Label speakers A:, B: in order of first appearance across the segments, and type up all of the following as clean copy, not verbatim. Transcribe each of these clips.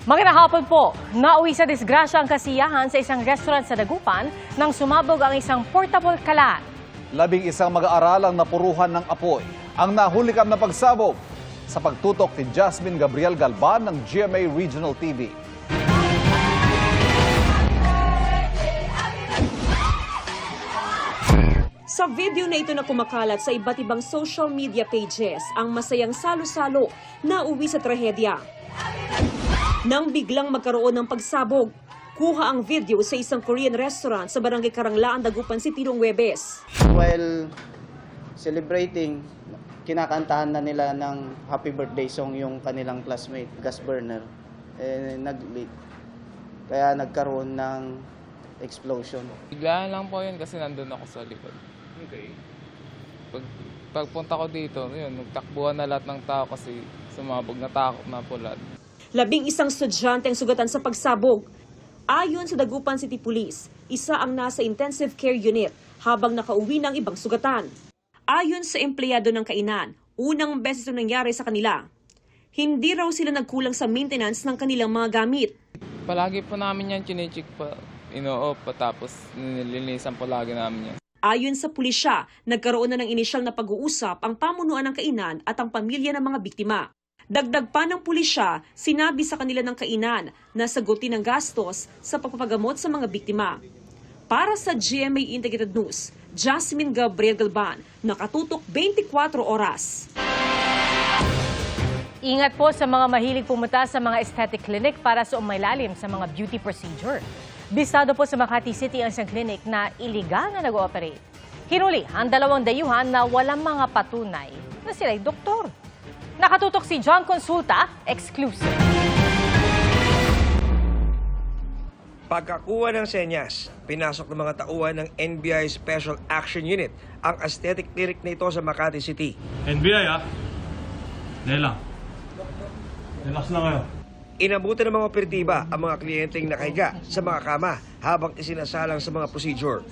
A: Magandang hapon po. Nauwi sa disgrasya ang kasiyahan sa isang restaurant sa Dagupan nang sumabog ang isang portable kalan.
B: 11 mag-aaral ang napuruhan ng apoy. Ang nahulikam na pagsabog sa pagtutok ni Jasmine Gabriel Galban ng GMA Regional TV.
C: Sa video na ito na kumakalat sa iba't ibang social media pages, ang masayang salo-salo na uwi sa trahedya. Nang biglang magkaroon ng pagsabog, kuha ang video sa isang Korean restaurant sa Barangay Karanglaan, Dagupan City noong Huwebes.
D: While celebrating, kinakantahan na nila ng happy birthday song yung kanilang classmate, gas burner, nag-leak. Kaya nagkaroon ng explosion.
E: Biglaan lang po yun kasi nandun ako sa likod.
B: Okay.
E: Pagpunta ko dito, yun, nagtakbuhan na lahat ng tao kasi sumabog, natakot na po lahat.
C: 11 estudyante ang sugatan sa pagsabog. Ayon sa Dagupan City Police, isa ang nasa intensive care unit habang nakauwi ng ibang sugatan. Ayon sa empleyado ng kainan, unang beses ito nangyari sa kanila. Hindi raw sila nagkulang sa maintenance ng kanilang mga gamit.
E: Palagi po namin yan chinecheck pa, ino-off pa tapos nililinisan po lagi namin yan.
C: Ayon sa pulisya, nagkaroon na ng inisyal na pag-uusap ang pamunuan ng kainan at ang pamilya ng mga biktima. Dagdag pa ng pulisya, sinabi sa kanila ng kainan na sagutin ang gastos sa pagpapagamot sa mga biktima. Para sa GMA Integrated News, Jasmine Gabriel Galban, nakatutok 24 oras.
A: Ingat po sa mga mahilig pumunta sa mga aesthetic clinic para sa umailalim sa mga beauty procedure. Bisado po sa Makati City ang isang clinic na iligal na nag-ooperate. Hinuli ang 2 dayuhan na walang mga patunay na sila'y doktor. Nakatutok si John Consulta, exclusive.
F: Pagkakuha ng senyas, pinasok ng mga tauhan ng NBI Special Action Unit ang aesthetic clinic na ito sa Makati City.
G: NBI Nela. Relax na kayo.
F: Inabutan ng mga operatiba ang mga kliyenteng nakahiga sa mga kama habang isinasalang sa mga procedure.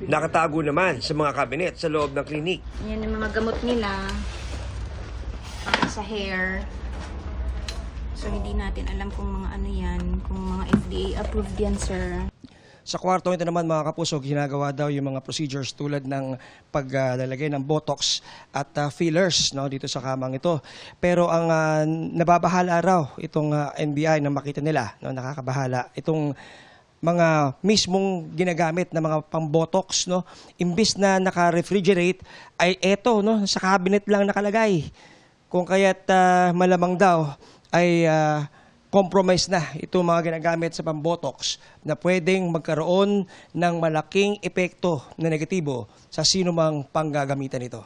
F: Nakatago naman sa mga kabinet sa loob ng klinik.
H: Yan yung mga gamot nila para sa hair. So hindi natin alam kung mga ano yan, kung mga FDA approved yan, sir.
F: Sa kwarto ito naman mga kapuso, ginagawa daw yung mga procedures tulad ng paglalagay ng botox at fillers dito sa kamang ito. Pero ang nababahala raw itong NBI na makita nila, nakakabahala, itong mga mismong ginagamit na mga pang-botox, imbis na naka-refrigerate, ay eto, sa cabinet lang nakalagay. Kung kaya't malamang daw ay compromise na itong mga ginagamit sa pambotox na pwedeng magkaroon ng malaking epekto na negatibo sa sino mang panggagamitan ito.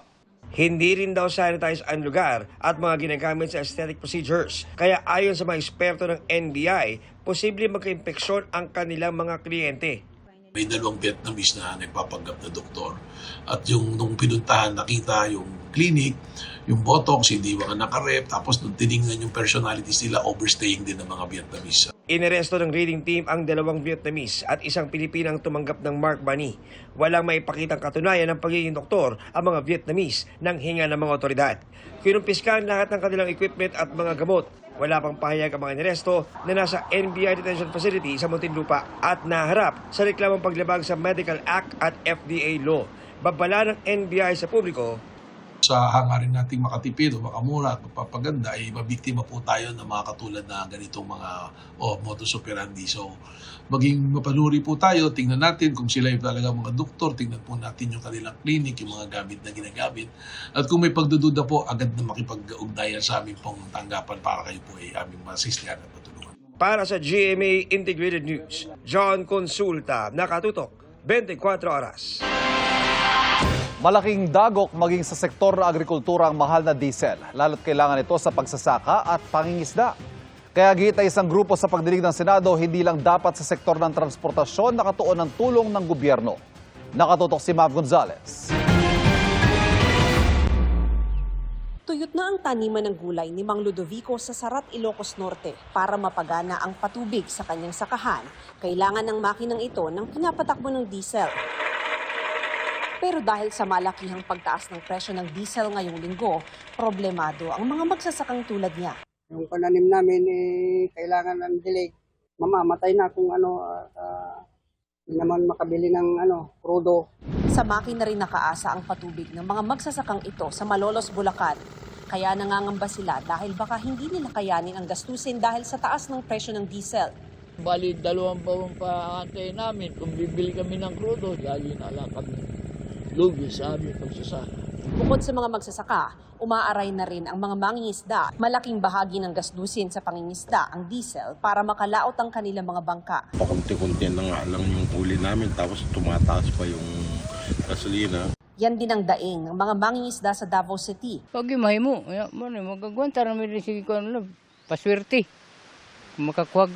F: Hindi rin daw sanitize ang lugar at mga ginagamit sa aesthetic procedures. Kaya ayon sa mga eksperto ng NBI, posible magka-impeksyon ang kanilang mga kliyente.
I: May 2 Vietnamese na nagpapanggap na doktor at yung nung pinuntahan nakita yung clinic, yung botox, hindi mga nakarep, tapos nung tinignan yung personalities nila, overstaying din ng mga Vietnamese.
F: Inaresto ng raiding team ang 2 Vietnamese at isang Pilipinang tumanggap ng Mark Bunny. Walang maipakitang katunayan ng pagiging doktor ang mga Vietnamese nang hinga ng mga otoridad. Kinumpiskan lahat ng kanilang equipment at mga gamot. Wala pang pahayag ang mga inaresto na nasa NBI Detention Facility sa Muntinlupa at naharap sa reklamong paglabag sa Medical Act at FDA Law. Babala ng NBI sa publiko,
I: Sa hangarin nating makatipid o makamura at mapapaganda ay mabiktima po tayo ng mga katulad na ganitong mga modus operandi. So maging mapanuri po tayo, tingnan natin kung sila yung talaga mga doktor, tingnan po natin yung kanilang clinic, yung mga gamit na ginagamit. At kung may pagdududa po, agad na makipag-ugnayan sa aming pong tanggapan para kayo po ay aming masislihan at matulungan.
F: para sa GMA Integrated News, John Consulta, nakatutok 24 oras.
B: Malaking dagok maging sa sektor ng agrikultura ang mahal na diesel, lalo't kailangan ito sa pagsasaka at pangingisda. Kaya gita isang grupo sa pagdinig ng Senado, hindi lang dapat sa sektor ng transportasyon nakatuon ng tulong ng gobyerno. Nakatutok si Mav Gonzalez.
C: Tuyot na ang taniman ng gulay ni Mang Ludovico sa Sarat, Ilocos Norte. Para mapagana ang patubig sa kanyang sakahan, kailangan ng makinang ito ng pinapatakbo ng diesel. Pero dahil sa malakihang pagtaas ng presyo ng diesel ngayong linggo, problemado ang mga magsasakang tulad niya.
J: Yung pananim namin, kailangan ng delay. Mamamatay na kung hindi naman makabili ng krudo.
C: Sa makina rin nakaasa ang patubig ng mga magsasakang ito sa Malolos, Bulacan. Kaya nangangamba sila dahil baka hindi nila kayanin ang gastusin dahil sa taas ng presyo ng diesel.
K: Bali, 2 taon pa antayin namin. Kung bibili kami ng krudo, lagi na lang kami lugi sa aming pagsasaka.
C: Bukod sa mga magsasaka, umaaray na rin ang mga mangingisda. Malaking bahagi ng gastusin sa pangingisda ang diesel para makalaot ang kanilang mga bangka.
L: Pakunti-kunti na nga lang yung huli namin tapos tumataas pa yung gasolina.
C: Yan din ang daing ng mga mangingisda sa Davao City.
K: Pag imahe mo, magagwanta na may sige ko paswerte. Makakuwag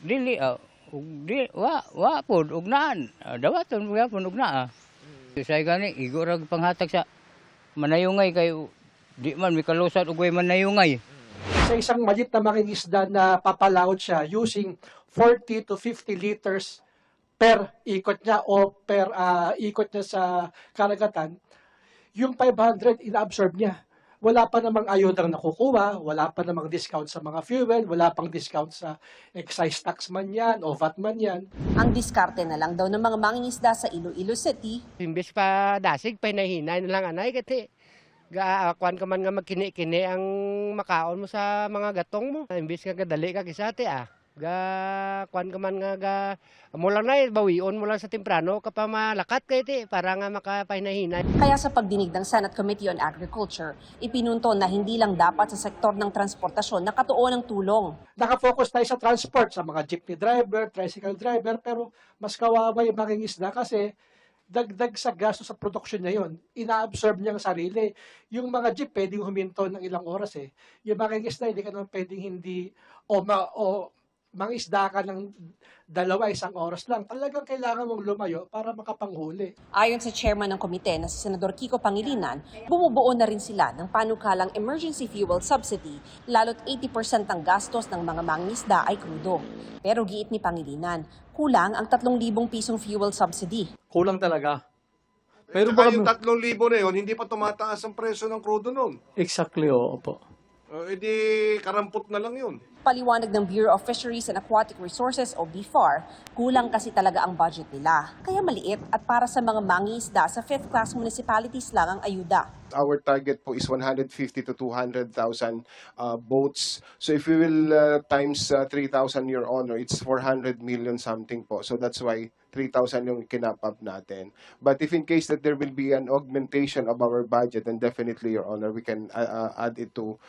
K: dili, wa po, ugnaan. Dawaton, ugnaan. Say gani, igorag panghatag sa manayungay kayo. Di man, may kalusat ugay manayungay.
M: Sa isang malit na mangingisda na papalaot siya using 40 to 50 liters per ikot niya o per ikot niya sa karagatan, yung 500 ina-absorb niya. Wala pa namang ayodang nakukuha, wala pa namang discount sa mga fuel, wala pang discount sa excise tax man yan o VAT man yan.
C: Ang diskarte na lang daw ng mga mangingisda sa Iloilo City.
J: Imbes pa dasig, pinahinay na lang anay kasi kuan ka man nga magkini-kini ang makaon mo sa mga gatong mo. Imbes ka gadali ka kisate kuan ka man nga mo lang na bawion mo lang sa temprano kapag malakat kay ti para nga makapahinahinay.
C: Kaya sa pagdinig ng Senate Committee on Agriculture, ipinunto na hindi lang dapat sa sektor ng transportasyon nakatuon ng tulong.
M: Nakafocus tayo sa transport, sa mga jeepney driver, tricycle driver, pero mas kawawa yung mangingisda kasi dagdag sa gasto sa production niya yun. Ina-absorb niya ang sarili. Yung mga jeep pwedeng huminto ng ilang oras Yung mangingisda hindi ka naman pwedeng hindi mangisda ka ng 2-1 oras lang. Talagang kailangan mong lumayo para makapanghuli.
C: Ayon sa chairman ng komite na si Senador Kiko Pangilinan, bumubuo na rin sila ng panukalang emergency fuel subsidy, lalo't 80% ng gastos ng mga mangingisda ay krudo. Pero giit ni Pangilinan, kulang ang 3,000 pisong fuel subsidy.
M: Kulang talaga.
L: Pero baka yung 3,000 na yun, hindi pa tumataas ang presyo ng krudo nun.
M: Exactly, opo.
L: Edi karampot na lang yun.
C: Paliwanag ng Bureau of Fisheries and Aquatic Resources o BFAR, kulang kasi talaga ang budget nila. Kaya maliit at para sa mga mangingisda sa 5th class municipalities lang ang ayuda.
L: Our target po is 150 to 200,000 boats. So if we will times 3,000, Your Honor, it's 400 million something po. So that's why 3,000 yung kinap up natin. But if in case that there will be an augmentation of our budget, then definitely, Your Honor, we can add it to,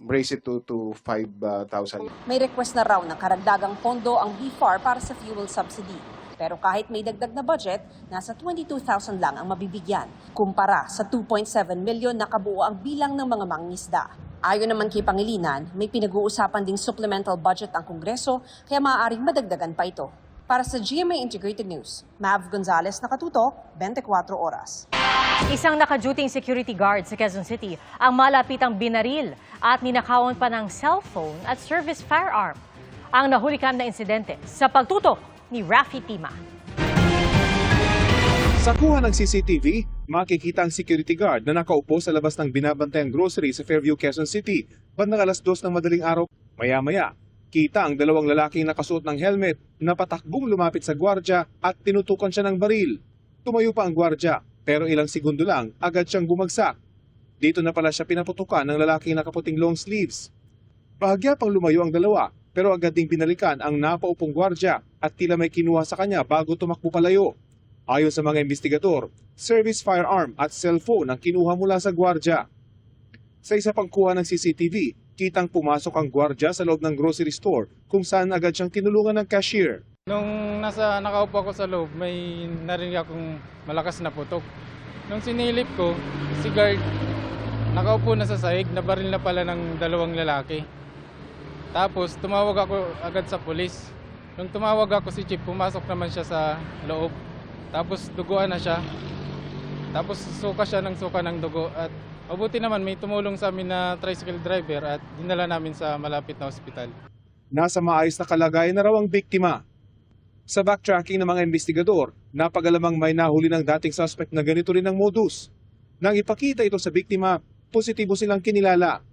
L: raise it to 5,000.
C: May request na raw ng karagdagang pondo ang BFAR para sa fuel subsidy. Pero kahit may dagdag na budget, nasa 22,000 lang ang mabibigyan, kumpara sa 2.7 million na kabuo ang bilang ng mga mangingisda. Ayon naman kay Pangilinan, may pinag-uusapan ding supplemental budget ang Kongreso, kaya maaaring madagdagan pa ito. Para sa GMA Integrated News, Mav Gonzalez, nakatutok, 24 oras.
A: Isang naka-duting security guard sa Quezon City ang malapitang binaril at ninakawan pa ng cellphone at service firearm. Ang nahulikan na insidente sa pagtutok ni Rafi Tima.
N: Sa kuha ng CCTV, makikita ang security guard na nakaupo sa labas ng binabantayang grocery sa Fairview, Quezon City, bandang 2:00 ng madaling araw. Maya-maya, kita ang 2 lalaking nakasuot ng helmet na patakbong lumapit sa gwardya at tinutukan siya ng baril. Tumayo pa ang gwardya, pero ilang segundo lang agad siyang bumagsak. Dito na pala siya pinaputukan ng lalaking nakaputing long sleeves. Bahagya pang lumayo ang dalawa, pero agad ding binalikan ang napaupong gwardya at tila may kinuha sa kanya bago tumakbo palayo. Ayon sa mga investigador, service firearm at cellphone ang kinuha mula sa gwardya. Sa isa pang kuha ng CCTV, kitang pumasok ang gwardya sa loob ng grocery store kung saan agad siyang tinulungan ng cashier.
E: Nung nakaupo ako sa loob, may narinig akong malakas na putok. Nung sinilip ko, si guard nakaupo na sa sahig, nabaril na pala ng 2 lalaki. Tapos tumawag ako agad sa pulis. Nung tumawag ako si Chief, pumasok naman siya sa loob. Tapos duguan na siya. Tapos suka siya ng dugo. At mabuti naman may tumulong sa amin na tricycle driver at dinala namin sa malapit na ospital.
N: Nasa maayos na kalagayan na raw ang biktima. Sa backtracking ng mga investigador, napagalamang may nahuli ng dating suspect na ganito rin ang modus. Nang ipakita ito sa biktima, positibo silang kinilala.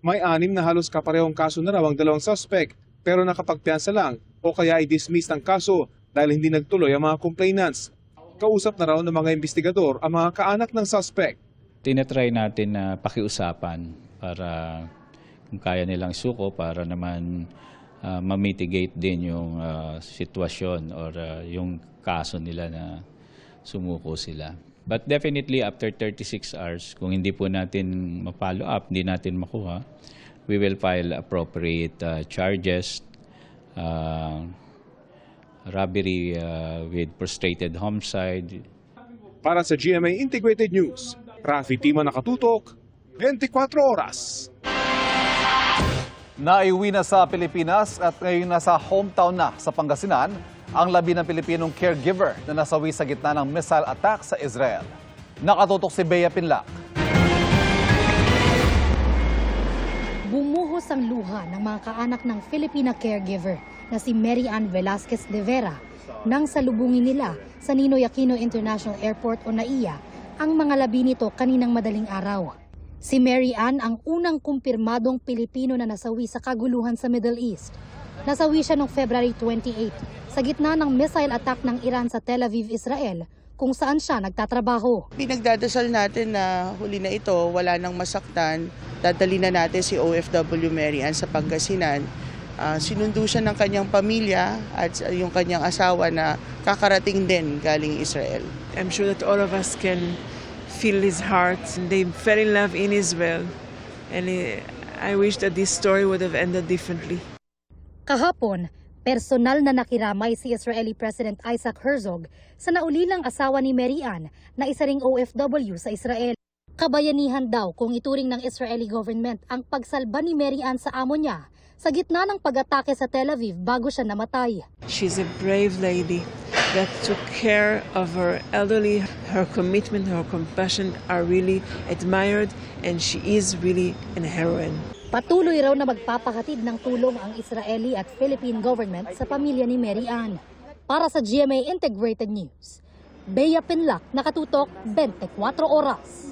N: May 6 na halos kaparehong kaso na raw ang 2 suspect pero nakapagpiyansa lang o kaya i-dismiss ng kaso dahil hindi nagtuloy ang mga complainants. Kausap na raw ng mga investigador ang mga kaanak ng suspect.
O: Tinatry natin na pakiusapan para kung kaya nilang suko para naman ma-mitigate din yung sitwasyon or yung kaso nila na sumuko sila. But definitely after 36 hours, kung hindi po natin ma-follow up, hindi natin makuha, we will file appropriate charges, robbery with frustrated homicide.
N: Para sa GMA Integrated News, Rafi Tima nakatutok, 24 oras.
B: Naiuwi na sa Pilipinas at ngayon nasa hometown na sa Pangasinan ang labi ng Pilipinong caregiver na nasawi sa gitna ng missile attack sa Israel. Nakatutok si Bea Pinlac.
P: Bumuhos ang luha ng mga kaanak ng Filipina caregiver na si Mary Ann Velasquez de Vera nang salubungin nila sa Ninoy Aquino International Airport o NAIA ang mga labi nito kaninang madaling araw. Si Mary Ann ang unang kumpirmadong Pilipino na nasawi sa kaguluhan sa Middle East. Nasawi siya noong February 28 sa gitna ng missile attack ng Iran sa Tel Aviv, Israel, kung saan siya nagtatrabaho.
Q: Pinagdadasal natin na huli na ito, wala nang masaktan. Dadali na natin si OFW Mary Ann sa Pangasinan. Sinundo siya ng kanyang pamilya at yung kanyang asawa na kakarating din galing Israel.
R: I'm sure that all of us can feel his heart. They fell in love in Israel. And I wish that this story would have ended differently.
P: Kahapon, personal na nakiramay si Israeli President Isaac Herzog sa naulilang asawa ni Mary Ann na isa ring OFW sa Israel. Kabayanihan daw kung ituring ng Israeli government ang pagsalba ni Mary Ann sa amo niya sa gitna ng pag-atake sa Tel Aviv bago siya namatay.
R: She's a brave lady that took care of her elderly. Her commitment, her compassion are really admired, and she is really a heroine.
P: Patuloy raw na magpapahatid ng tulong ang Israeli at Philippine government sa pamilya ni Mary Ann. Para sa GMA Integrated News, Bea Pinlac, nakatutok 24 oras.